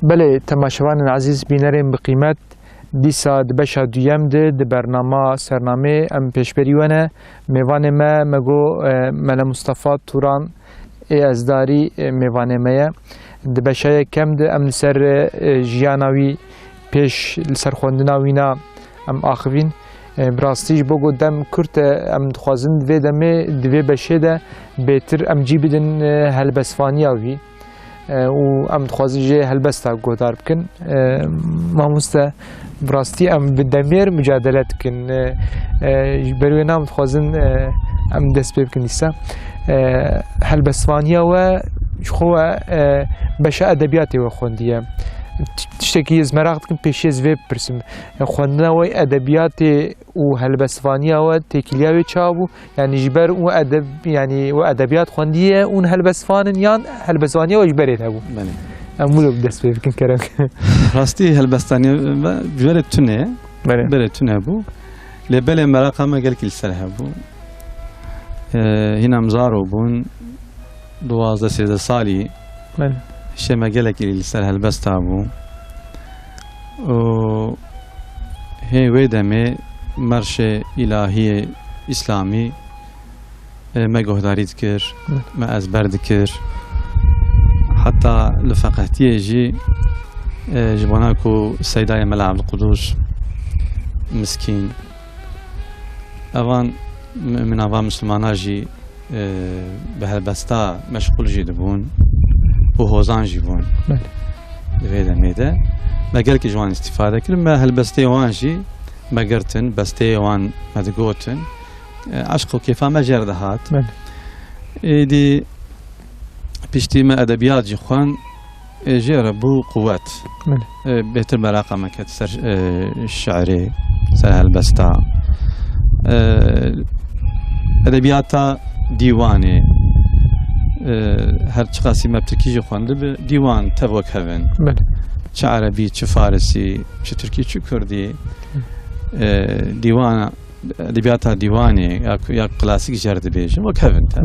بله تماشاوان عزیز بینرین بقیمت دیسا دبشا دویم ده برنامه سرنامه ام پیشبریونه میوان ما مگو ملا مصطفى توران ازداری میوان ما دبشای کم ده ام سر جیاناوی پیش لسر خوندناوینا ام آخوین براستیش بگو دم کرد ام خوازن دوی دمه دوی بشه ده بهتر ام جی بدن هلبسفانی آوی و ام دخوازی جه هلبستا گودار بکن ماموستا براستی ام بدمیر مجادلت کن بروی نام دخوازن ام دست بکن نیستا هلبسفانی و خو بشه ادبیاتی و خوندیه تشتكي از مراقت كن پیشیز وی برسم خوندن و ادبیات و هلبسفانی و تکلیاوی چابو یعنی جبر و ادب یعنی و ادبیات خوندیه اون هلبسفانن یان هلبسفانی و جبرت هبو امولو بدست بکن کرم راستی هلبستانی جبرت تونه بره تونه بو لبل مراقه ما قال كل سنه بو هنا مزارو بون 12 سالي شما قالك اللي سال هالبس تابو و هي ويدمي مرشة إلهية إسلامي ما جهداري ذكر ما أزبر ذكر حتى لفقهتي جي جبناكو السيدة ملعب القدوس مسكين أوان من أوان مسلمان جي بهالبستا مشغول جدبون وهوزان جيبون هذا ميدا ما قال كي جوان استفادة كل ما هالبستي وانجي ما قرتن بستي وان ما تقوتن عشقو كيف ما جردهات دي بيشتي ما أدبيات جيخوان جربوا قوات بيتر مراقة ما كتسر الشعري سر هالبستا أدبياتا ديواني هر چقاسی مبتکیجی خوانده به دیوان تبوک هفن چه عربی چه فارسی چه ترکی چه کردی دیوان ادبیات دیوانی یا کلاسیک جرد بیش وک هفن تا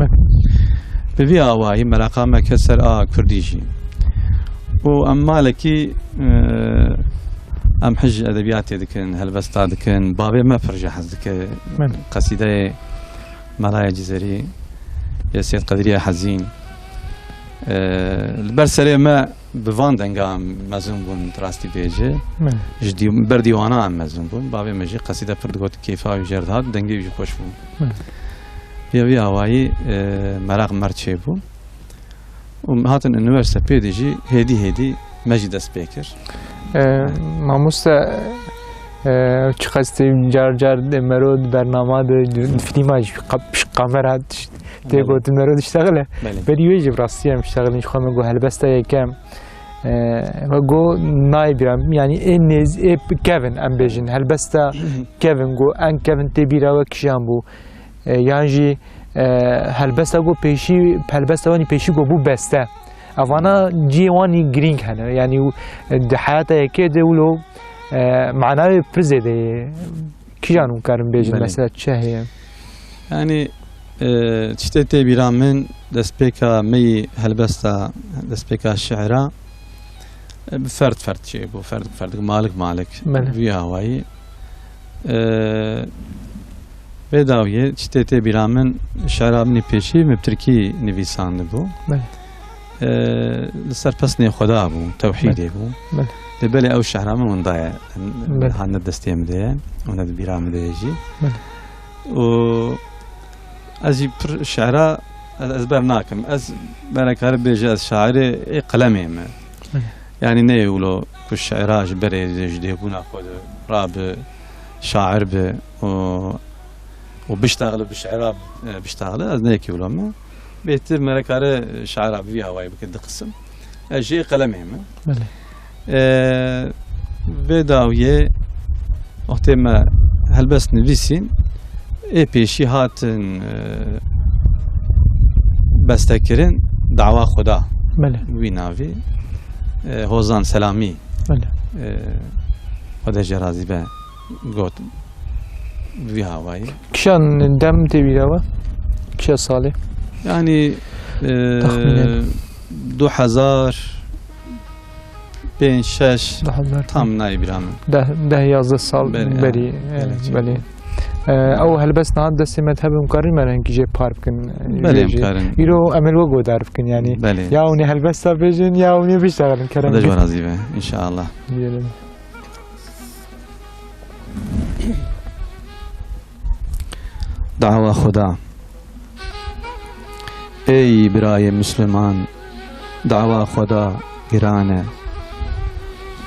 به وی آوایی مراقام کسر کردیجی و اما لکی ام حج ادبیاتی دکن هلبستا دکن بابی ما فرجه حز دکن قصیده ملای جزری يا سيد قدرية حزين البرسري ما بفان دنقام مازن بون تراستي بيجي جدي برديوانا مازن بون بابي مجي قصيدة بردقوت كيفا وجرد هاد دنقي بيجي خوش بون بيا هواي مراغ مرتشي بون وهاتن انوارسة بيديجي هيدي مجي دست بيكر ماموستا چقدر جار مرود برنامه ده فیلماش قمر هاد تيجوت مرود اشتغله بدي يجي براسي اشتغل مش خامن جو هلبستا يكم وجو نايبرام يعني انز كيفن ام بيجن هلبستا كيفن جو ان كيفن تبيرا وكشامبو يعني هلبستا جو بيشي هلبستا واني بيشي جو بو بستا افانا جيواني جرينك هنا يعني حياته كده ولو معناه برزيدي كيانو كارم بيجن مثلا شهيه يعني تشتتي برامن دسبيكا مي هلبستا دسبيكا الشعراء فرد شيء بو فرد مالك في هواي بداوية تشتتي برامن شعراء مني بيشي مبتركي نفيسان بو لسر بسني خدا بو توحيدي بو دبلي او شعراء من ضايع هان دستي مديه وناد برام ديجي و أزي شعراء أزبرناكم برك هرب بيجي شاعري قلمي يعني نيولو كل شعراء جبري جدي بونا خود راب شاعر ب وبيشتغل بالشعراء بيشتغل از نيكي ولا ما بيت مرك هر شعراء بيها واي بكد قسم أجي قلمي بداوية وقت ما هلبس نفيسين بيشي هاتن بستكرن دعوة خدا وينافي هوزان سلامي خدا جرازي به قوت في هواي كشان دم تبيروا كشا صالح يعني 2000 5 6 ده tam نایبرام ده 11 سال بله. بری بله او هل بس نهاد دست مذهب مقارن مرن کی جه پار بکن بله امکارن ایرو عمل و گودار بکن یعنی بله یا اونی هل بس بجن یا اونی بیشترن کرن هذا جوار عزيزة إن شاء الله دعوة خدا ای برای مسلمان دعوة خدا گرانه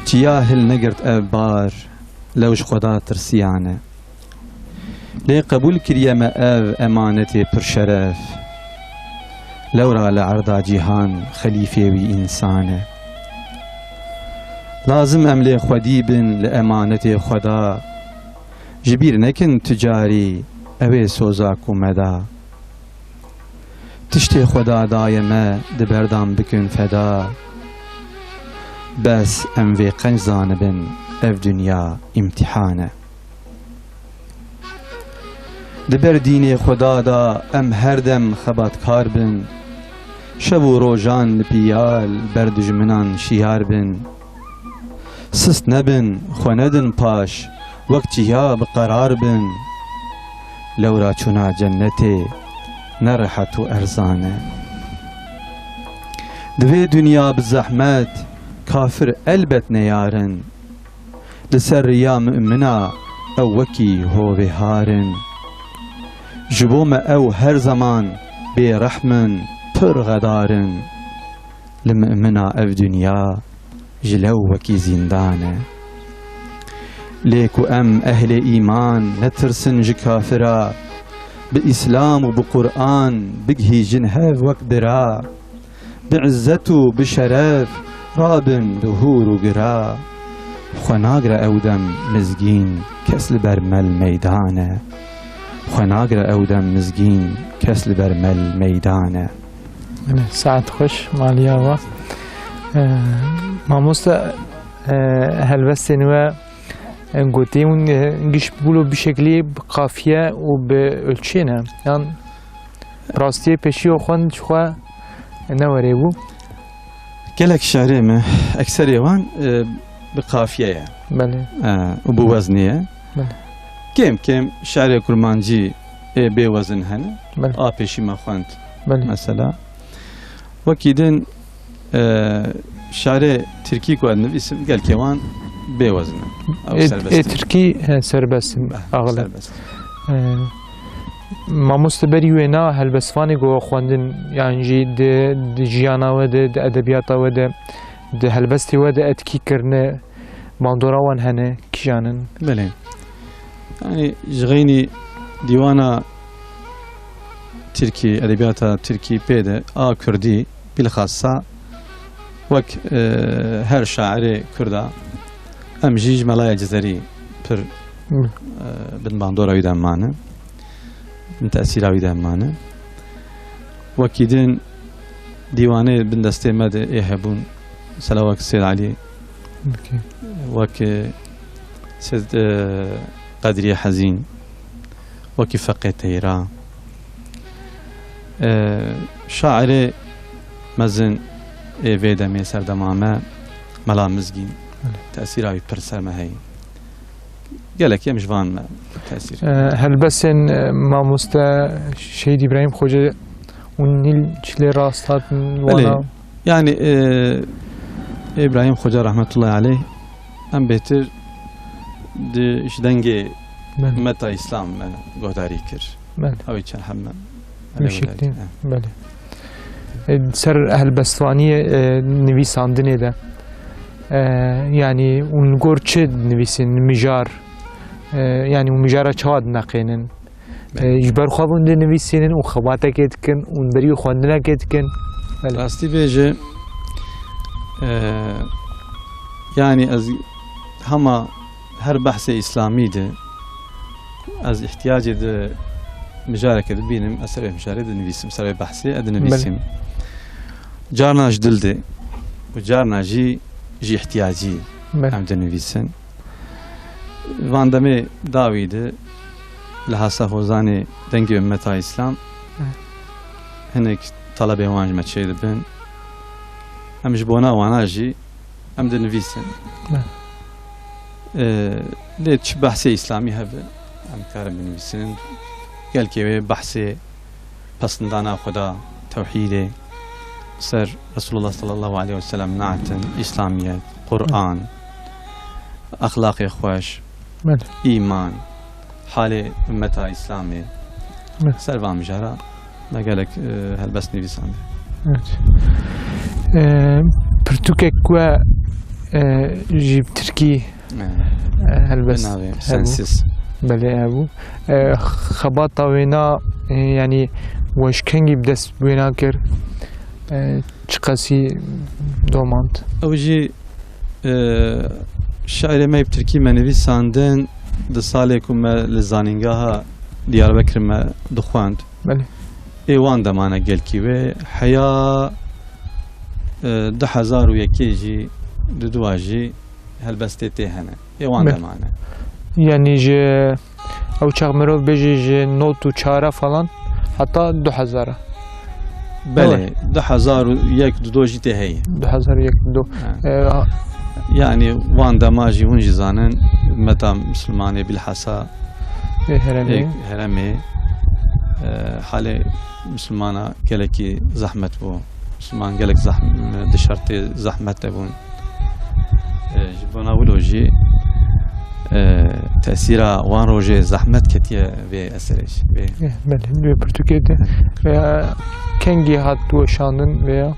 جیاهل نگرد ابار لوش خدا ترسیانه لی قبول کریم او امانتی پر شرف لورا لعرضا جیهان خلیفه وی انسانه لازم املی خودی بن لامانتی خدا جبیر نکن تجاری اوی سوزاک و مدا تشتی خدا دایمه دبردان بکن فدا بس ام وی قنج زانبن اف دنیا امتحانه دبر دین خدا دا ام هر دم خباتکار بن شب و روزان پیال بر دجمنان شیار بن سست نبن خوندن پاش وقت جیا بقرار بن لورا چونا جنتی نرحت و ارزانه دوی دنیا بزحمت کافر البت نیارن لسر یا مؤمنا او وکی هو بهارن جبوم او هر زمان بی رحمن پر غدارن لمؤمنا او دنیا جلو وکی زندانه لیکو ام اهل ایمان نترسن جکافرا بإسلام وبقرآن بقهي جنهاف وكبرا بعزته بشرف رابن دهور وقرا خناقر أودم مزقين كسل برمل ميدانه خناقر أودم مزقين كسل برمل ميدانه ساعت خوش ماليا ما مست هل بس نوع قلتي ونجيش بقولوا بشكل بقافية وبالشينة يعني راستي بشي وخوان شخوا نوريبو كلك شعري ما أكثر يوان بقافية بله وبوزنية بله كم شعري كرمانجي بوزن هنا بله بشي ما خوانت بله مثلا وكيدن شعري تركي كوادن اسم قال كيوان بوزن أو سربست تركي سربست أغلب ما مستبري وينا هالبسفاني جو خواندن يعني جي د جيانا وده د أدبياتا وده د هالبستي وده أتكي كرنا ماندورا وان هنا كيانن بله يعني جغيني ديوانا تركي أدبياتا تركي بيدا كردي بالخاصة وك هر شاعري كردا ام جيج ملايا جزري پر بن باندورا ويدان مانا من تأثيرا ويدان مانا وكيدين ديواني بن دستي مد يهبون سلاوك سيد علي وك سيد قدري حزين وكي فقه تيرا شاعري مزن فيدا مي سردمامه ملا مزگین تأثیر هایی پر سرمه هایی گلک یمش وان تأثیر هل بس ما مست شهید ابراهیم خوجه اون نیل چلی راستات وانا يعني ابراهيم خوجه رحمة الله عليه ام بهتر اش دنگي متى اسلام گهداری کر اوی چند همه مشکلین بله سر اهل بستواني نویساندنه ده يعني ونقول چه نویسین مجار يعني مجارة چهاد نقینن جبر خوابون ده نویسینن و خواته کتکن و بری خواندنه کتکن راستی بیجه يعني از هما هر بحث اسلامي ده از احتياج ده مجارة بينم أسرع مجارة ده نویسم سر بحثي أد نویسم جارنا جدل ده وجارنا جي احتياجي هم ده نویسن واندمي داوي ده لحاسة خوزاني دنگي أمتا إسلام هنك طلبه وانج متشيد بن همش بونا وانا جي ام دنفيسن نعم. ليش بحث اسلامي هذا ام كارم بنفيسن قال كي بحث بسندانا خدا توحيده سر رسول الله صلى الله عليه وسلم نعتن اسلاميات قران اخلاق خوش بله ايمان حاله امتها اسلامي بله. سر فام جرا ما قالك هل بس نفيسان evet. Pirtûkek ku ji Tirkî helbest بناوي سنسس belê hebû xebata wêna yanî weşkengî bi dest wêna kir çi qesî domand او جي شاعر ما بتركي ما نفيساندن د سالكم لزانينغاها دياربكر ما دخواند belê ايوان دمانا قال كي حيا 2001 جي دواجي هالبستي تهنا ايوان بله. دمانا yani ji ew çax mirov bêje ji not û çara falan heta 2000 بله 2001 دوجي تهي 2001 يعني وان دماجي ونجي زانن متى مسلماني بالحسا heremê هرمي حالي مسلمانا قالكي زحمة بو مسلمان قالك زحمة دشرتي زحمة بون جبونا ولوجي تأثيرا وان روجي زحمة كتير في أسرش belê lê Pirtûkê de kengî hat weşandin veya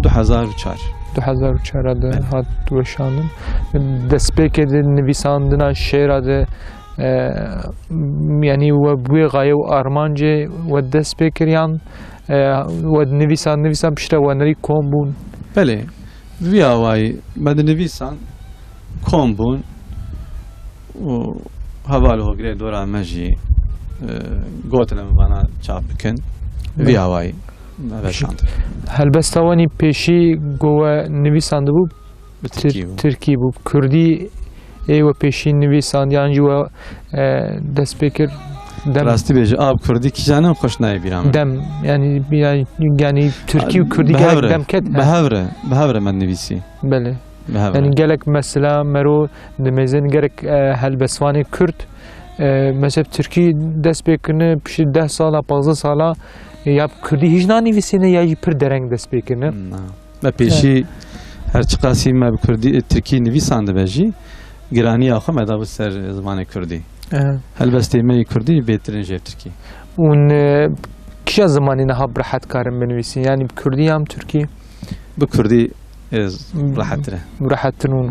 2004 2004 de hat weşandin destpêkê de nivîsandina şêra de yani we bûyê gaye û armancê we dest pê kiriyan we nivîsan piştre wenerî kom bûn بله في هواي مدنفيسان كومبون و هوالو غري دورا مجي قوتنا مبانا چاپكن في هواي ما شاند helbesta wanî pêşî gowe nivîsandibû بتركي Tirkî bû Kurdî ê we pêşî nivîsandiyan jî we dest pê kir dem راستي بيجي اب كردي كي جانم خوش ناي بيرام dem yani Tirkî û Kurdî gelek dem ket بهاورة من نفيسي belê بهاورة yani gelek mesela mero dimêzin gerek helbestvanê Kurd mesela Tirkî dest pê kirine piştî 10 sala 15 sala ya Kurdî hiç nanivîsîne ya jî pir dereng dest pê kirine ما بيشي هر چقاسي ما بكردي تركي نفيسان دبجي گراني اخو ما دابو سر زمان كردي هل بس تيمي كردي بهترين جيب تركي اون kişa zamanı ne hab rahat karım benivîsin yani Kurdî am Tirkî بكردي راحت له rahat nun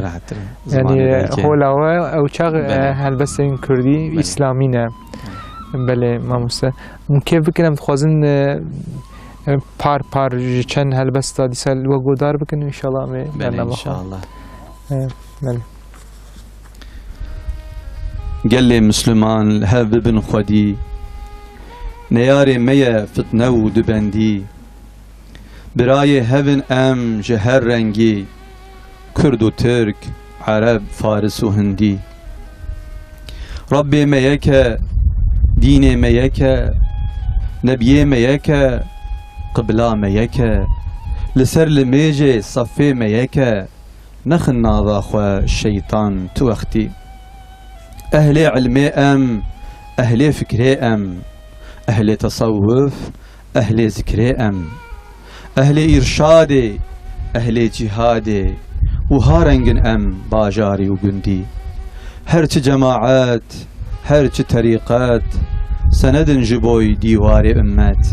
راحت له yani hola ve ew çağı helbestên Kurdî İslamî ne belê mamoste mûkê bikin em dixwazin par ji çend helbesta dîsal we godar bikin inşallah me بله ان شاء الله belê قال لي مسلمان هاب بن خدي نياري ميا فتنة ودبندي براي هبن ام جهر رنگي كرد و ترك عرب فارس و هندي ربي ميكا ديني ميكا نبي ميكا قبلا ميكا لسر الميجي صفي ميكا نخنا ضاخوا الشيطان توختي أهل علمي أم أهل فكري أم أهل تصوف أهل ذكري أم أهل إرشادي أهل جهادي وهارنجن أم باجاري وجندي هرچ جماعات هرچ طريقات سندن جبوي ديواري أمات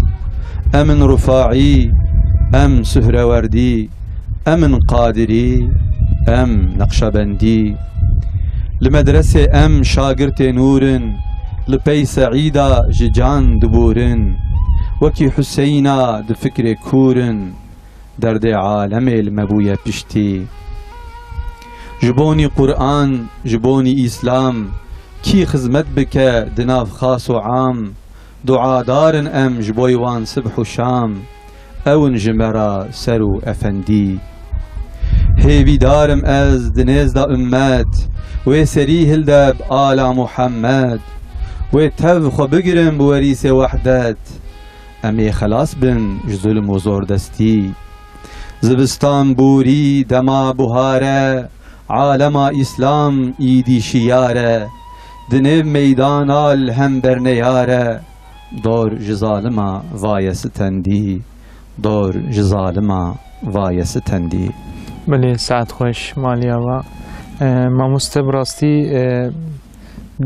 أمن رفاعي أم سهروردي أمن قادري أم نقشبندي لمدرسة أم شاگرت نورن لبي سعيدة ججان دبورن وكي حسينا دفكر كورن درد عالم المبوية بشتي جبوني قرآن جبوني إسلام كي خزمت بك دناف خاص وعام دعا دارن أم جبوي وان صبح وشام أون جمرا سرو أفندي هيبي دارم أز دنيز دا أمات وسري هلدب آل محمد وتبخ بقرم بوريس وحدت أمي خلاص بن ظلم وزور دستي زبستان بوری دما بهاره عالم اسلام ایدی شیاره دنب میدان آل هم برنیاره دور جزالما وای ستندی دور جزالما وای ستندی. بله ساعت خوش مالیا و ما مستبراستی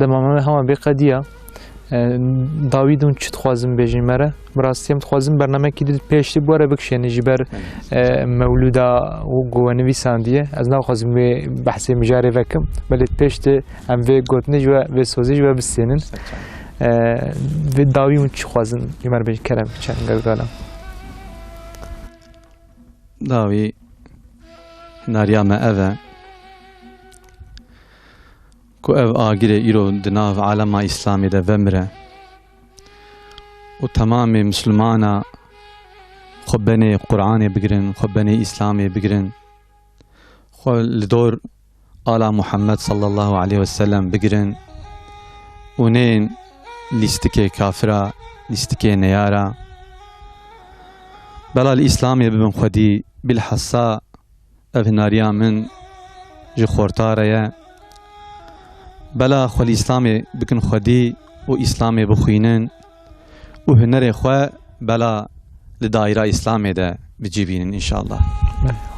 دمامه همه بقدیه داویدون چت خوازم بیجی مره براستی هم خوازم برنامه کی دید پیشتی بوره بکشینی جبر مولودا و گوانوی ساندیه از نو خوازم به بحث مجاری وکم ولی پیشت هم وی گوتنی جو و سوزی جو بسینن و داویدون چت خوازم جمر بیجی کلام چند گردالم داوی ناریام اوه کو ev agire îro di nav alema İslamê de vemire û temamê Müslümana xwe benê Qur'anê bigirin, xwe benê İslamê bigirin, xwe li dor ala Muhammed sallallahu aleyhi ve sellem bigirin û nên lîstikê kafira, lîstikê neyara bela li İslamê bibin xwedî bilhassa ev hinariya min ji xortare ye بلا خو الاسلام بکن خودی و اسلام بخوینن و هنر خو بلا لدایره اسلام ده بجیبین ان شاء الله.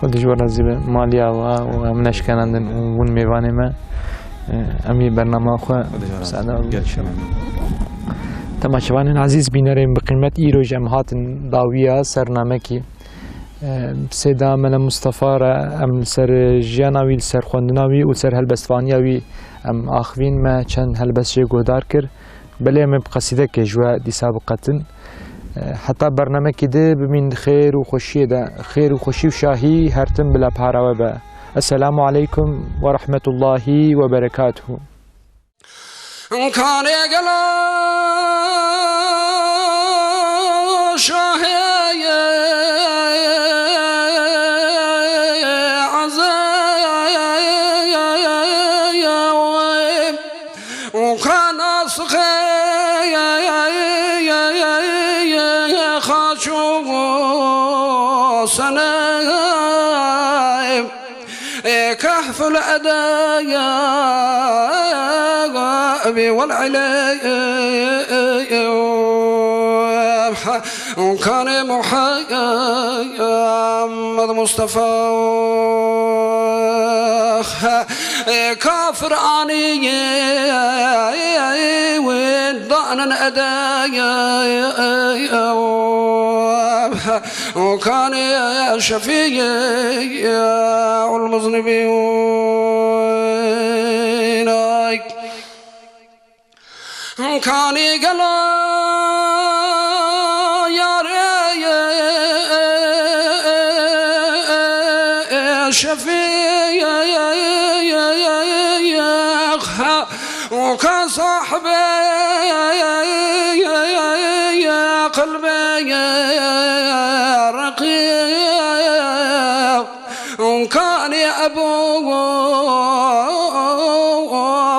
خودش ورزی به مالیا و امنش کنندن اون میوانه ما امی برنامه خو سعادت تماشاوان عزیز بینریم بقیمت ایرو جمعات داویه سرنامه کی سیدا مل مصطفی را ام سر جناوی سر خوندناوی و سر هلبستوانیاوی ام آخوین ما چند هلبسچه گودار کر بله ام بقصیده که جوا دی سابقتن حتی برنامه که ده بمین خیر و خوشی ده خیر و خوشی و شاهی هرتم بلا پاراوه با السلام علیکم و رحمت الله و برکاته. کار گلا شاهی كهف الأدايا والعلي وكان محمد مصطفى كافر عني وضعنا أدايا وكان شفيع والمذنبين كان قلا يا شفيع وكان صاحبي قلبي رقيق وكان أبو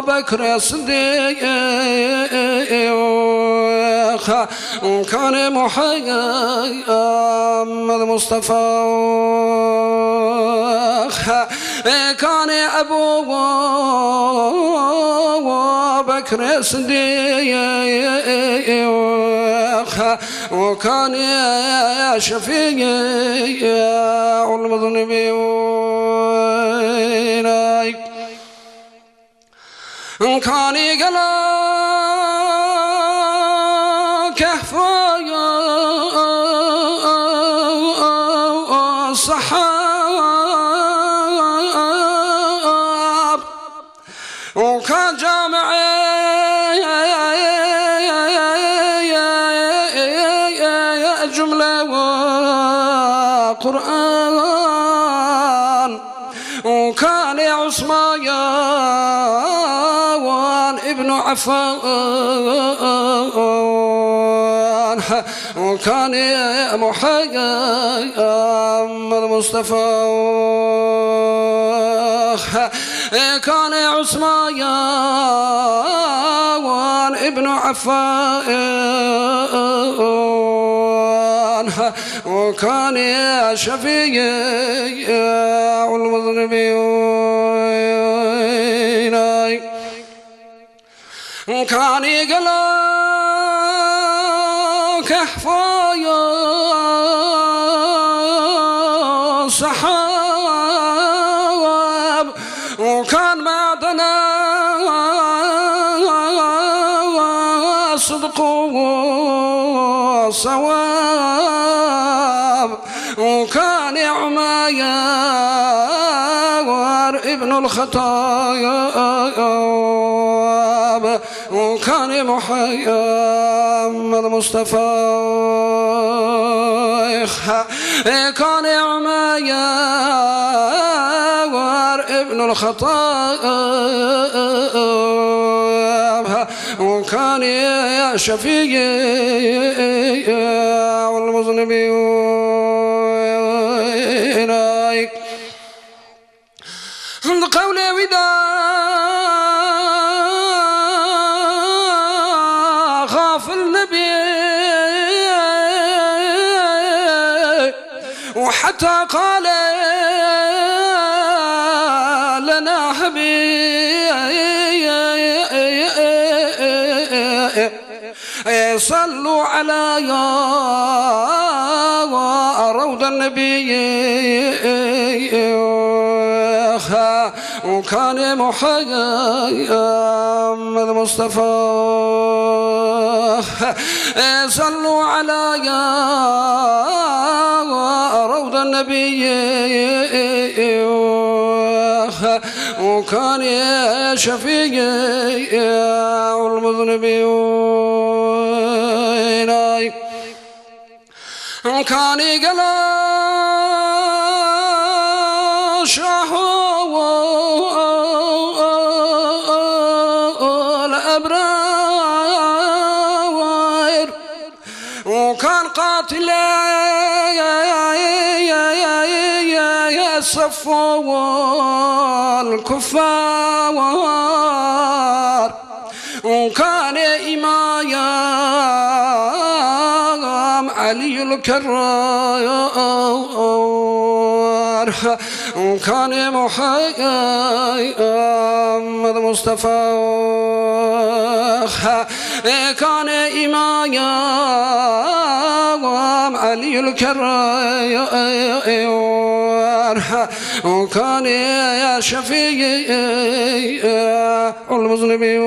بكر الصديق وكان محمد مصطفى كان أبو بكر الصديق وكان شفيع المذنبين كان قلا كهف الصحاب وكان جامع جملة وقرآن وكان عثمان ابن عفان وكان محمد مصطفى كان عثمان ابن عفان وكان شفيع المذنبين كان يقلق كحفايا سحاب وكان معدنا صدق وصواب وكان عمير ابن الخطاب وكان محمد مصطفى كان عمير ابن الخطاب وكان يا شفيع والمذنبين قولي وداع خاف النبي وحتى قال لنا حبيب صلوا على روض النبي وكان محمد مصطفى صلوا على روض النبي وكان شفيع المذنبين كان يقلق الأبرار وكان قاتل الصف والكفار وكان إمام علي الكرار وكان محمد مصطفى كان إمام علي الكرار وكان يا شفيع المذنبين